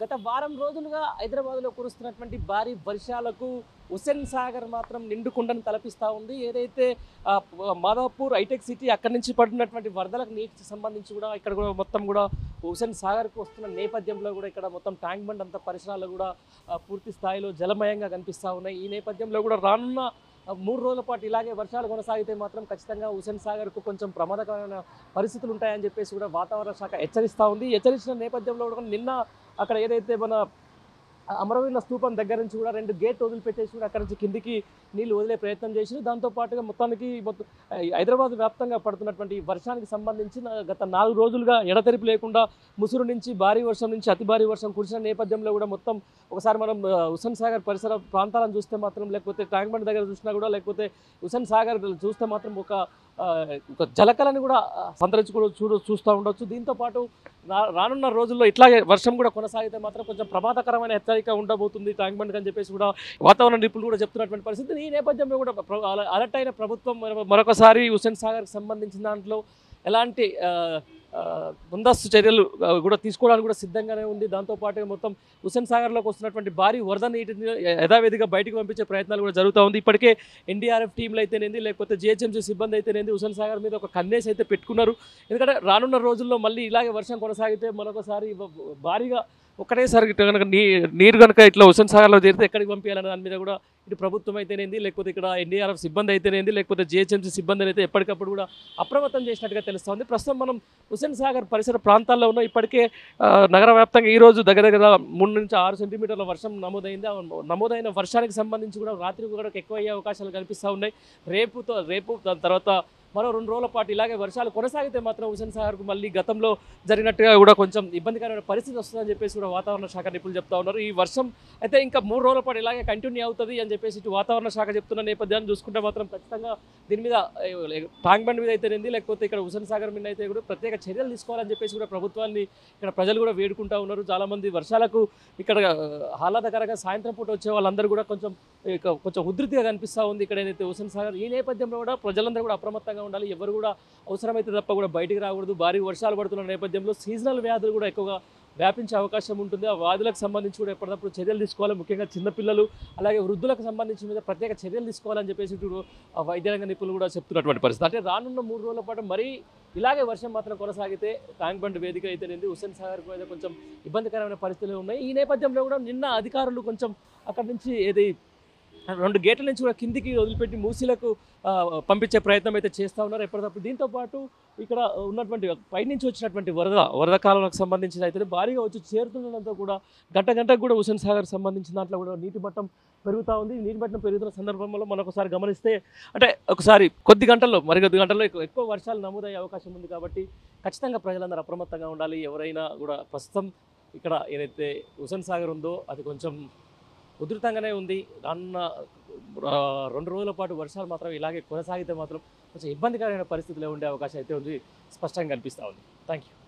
గత వారం రోజులుగా హైదరాబాద్లో కురుస్తున్నటువంటి భారీ వర్షాలకు హుస్సేన్ సాగర్ మాత్రం నిండుకుండను తలపిస్తూ ఉంది. ఏదైతే మాదాపూర్ హైటెక్ సిటీ అక్కడి నుంచి పడినటువంటి వరదలకు నీటికి సంబంధించి కూడా ఇక్కడ కూడా మొత్తం కూడా హుస్సేన్ సాగర్కు వస్తున్న నేపథ్యంలో కూడా ఇక్కడ మొత్తం ట్యాంక్ బండ్ అంతా పరిసరాలు కూడా పూర్తి స్థాయిలో జలమయంగా కనిపిస్తూ ఉన్నాయి. ఈ నేపథ్యంలో కూడా రానున్న 3 రోజుల పాటు ఇలాగే వర్షాలు కొనసాగితే మాత్రం ఖచ్చితంగా హుస్సేన్ సాగర్కు కొంచెం ప్రమాదకరమైన పరిస్థితులు ఉంటాయని చెప్పేసి కూడా వాతావరణ శాఖ హెచ్చరిస్తూ ఉంది. హెచ్చరించిన నేపథ్యంలో కూడా నిన్న అక్కడ ఏదైతే మన అమరవీరుల స్తూపం దగ్గర నుంచి కూడా 2 గేట్లు వదిలిపెట్టేసి కూడా అక్కడ నుంచి కిందికి నీళ్లు వదిలే ప్రయత్నం చేసి దాంతోపాటుగా మొత్తానికి హైదరాబాద్ వ్యాప్తంగా పడుతున్నటువంటి వర్షానికి సంబంధించి గత 4 రోజులుగా ఎడతెరిపి లేకుండా ముసురు నుంచి భారీ వర్షం నుంచి అతి భారీ వర్షం కురిసిన నేపథ్యంలో కూడా మొత్తం ఒకసారి మనం హుస్సేన్ సాగర్ పరిసర ప్రాంతాలను చూస్తే మాత్రం లేకపోతే ట్యాంక్ బండ్ దగ్గర చూసినా కూడా లేకపోతే హుస్సేన్ సాగర్ చూస్తే మాత్రం ఒక జలకలను కూడా చూస్తూ ఉండొచ్చు. దీంతోపాటు రానున్న రోజుల్లో ఇట్లాగే వర్షం కూడా కొనసాగితే మాత్రం కొంచెం ప్రమాదకరమైన హెచ్చరిక ఉండబోతుంది ట్యాంక్ బండ్ అని చెప్పేసి కూడా వాతావరణ నిపుణులు కూడా చెప్తున్నటువంటి పరిస్థితి. ఈ నేపథ్యంలో కూడా అలర్ట్ అయిన ప్రభుత్వం మరొకసారి హుస్సేన్ సాగర్కి సంబంధించిన దాంట్లో ఎలాంటి ముందస్తు చర్యలు కూడా తీసుకోవడానికి కూడా సిద్ధంగానే ఉంది. దాంతోపాటుగా మొత్తం హుస్సేన్ సాగర్లోకి వస్తున్నటువంటి భారీ వరద నీటిని యథావిధిగా బయటకు పంపించే ప్రయత్నాలు కూడా జరుగుతూ ఉంది. ఇప్పటికే ఎన్డీఆర్ఎఫ్ టీంలు అయితేనేది లేకపోతే జిహెచ్ఎంసీ సిబ్బంది అయితేనేది హుస్సేన్ సాగర్ మీద ఒక కన్నేసి అయితే పెట్టుకున్నారు. ఎందుకంటే రానున్న రోజుల్లో మళ్ళీ ఇలాగే వర్షం కొనసాగితే మరొకసారి భారీగా ఒక్కటేసారి కనుక నీరు కనుక ఇట్లా హుస్సేన్ సాగర్లో చేరితే ఎక్కడికి పంపించాలనే దాని మీద కూడా ఇటు ప్రభుత్వం అయితేనేది లేకపోతే ఇక్కడ ఎన్డీఆర్ఎఫ్ సిబ్బంది అయితేనేది లేకపోతే జిహెచ్ఎంసీ సిబ్బంది అయితే ఎప్పటికప్పుడు కూడా అప్రమత్తం చేసినట్టుగా తెలుస్తుంది. ప్రస్తుతం మనం హుస్సేన్ సాగర్ పరిసర ప్రాంతాల్లో ఉన్న ఇప్పటికే నగర వ్యాప్తంగా ఈరోజు దగ్గర 3 నుంచి 6 సెంటీమీటర్ల వర్షం నమోదైంది. నమోదైన వర్షానికి సంబంధించి కూడా రాత్రి కూడా ఎక్కువ అయ్యే అవకాశాలు కనిపిస్తూ ఉన్నాయి. రేపు దాని తర్వాత మరో 2 రోజుల పాటు ఇలాగే వర్షాలు కొనసాగితే మాత్రం హుస్సేన్ సాగర్కు మళ్ళీ గతంలో జరిగినట్టుగా కూడా కొంచెం ఇబ్బందికరమైన పరిస్థితి వస్తుందని చెప్పేసి కూడా వాతావరణ శాఖ నిపుణులు చెప్తా ఉన్నారు. ఈ వర్షం అయితే ఇంకా 3 రోజుల పాటు ఇలాగే కంటిన్యూ అవుతుంది అని చెప్పేసి ఇటు వాతావరణ శాఖ చెప్తున్న నేపథ్యాన్ని చూసుకుంటే మాత్రం ఖచ్చితంగా దీని మీద ట్యాంక్ బండ్ మీద అయితేనేది లేకపోతే ఇక్కడ హుస్సేన్ సాగర్ మీద అయితే కూడా ప్రత్యేక చర్యలు తీసుకోవాలని చెప్పేసి కూడా ప్రభుత్వాన్ని ఇక్కడ ప్రజలు కూడా వేడుకుంటూ ఉన్నారు. చాలామంది వర్షాలకు ఇక్కడ ఆహ్లాదకరంగా సాయంత్రం పూట వచ్చే వాళ్ళందరూ కూడా కొంచెం ఉధృతిగా కనిపిస్తూ ఉంది ఇక్కడ ఏదైతే హుస్సేన్ సాగర్. ఈ నేపథ్యంలో కూడా ప్రజలందరూ కూడా అప్రమత్తంగా ఉండాలి. ఎవరు కూడా అవసరమైతే తప్ప కూడా బయటికి రాకూడదు. భారీ వర్షాలు పడుతున్న నేపథ్యంలో సీజనల్ వ్యాధులు కూడా ఎక్కువగా వ్యాపించే అవకాశం ఉంటుంది. ఆ వ్యాధులకు సంబంధించి కూడా ఎప్పటికప్పుడు చర్యలు తీసుకోవాలి. ముఖ్యంగా చిన్నపిల్లలు అలాగే వృద్ధులకు సంబంధించి మీద ప్రత్యేక చర్యలు తీసుకోవాలని చెప్పేసి వైద్య రంగ నిపుణులు కూడా చెప్తున్నటువంటి పరిస్థితి. అంటే రానున్న 3 రోజుల పాటు మరీ ఇలాగే వర్షం మాత్రం కొనసాగితే ట్యాంక్ బండ్ వేదిక అయితేనేది హుస్సేన్ సాగర్ మీద కొంచెం ఇబ్బందికరమైన పరిస్థితులు ఉన్నాయి. ఈ నేపథ్యంలో కూడా నిన్న అధికారులు కొంచెం అక్కడి నుంచి 2 గేట్ల నుంచి కూడా కిందికి వదిలిపెట్టి మూసీలకు పంపించే ప్రయత్నం అయితే చేస్తూ ఉన్నారు ఎప్పటికప్పుడు. దీంతోపాటు ఇక్కడ ఉన్నటువంటి పైనుంచి వచ్చినటువంటి వరద కాలంకు సంబంధించిన అయితే భారీగా వచ్చి చేరుతుండడంతో కూడా గంటకు కూడా హుస్సేన్ సాగర్ సంబంధించిన దాంట్లో కూడా నీటి మట్టం పెరుగుతూ ఉంది. నీటి మట్టం పెరుగుతున్న సందర్భంలో మనం ఒకసారి గమనిస్తే అంటే ఒకసారి కొద్ది గంటల్లో ఎక్కువ వర్షాలు నమోదయ్యే అవకాశం ఉంది. కాబట్టి ఖచ్చితంగా ప్రజలందరూ అప్రమత్తంగా ఉండాలి. ఎవరైనా కూడా ప్రస్తుతం ఇక్కడ ఏదైతే హుస్సేన్ సాగర్ ఉందో అది కొంచెం ఉధృతంగానే ఉంది. రానున్న 2 రోజుల పాటు వర్షాలు మాత్రం ఇలాగే కొనసాగితే మాత్రం కొంచెం ఇబ్బందికరమైన పరిస్థితుల్లో ఉండే అవకాశం అయితే ఉంది, స్పష్టంగా కనిపిస్తూ ఉంది. Thank you.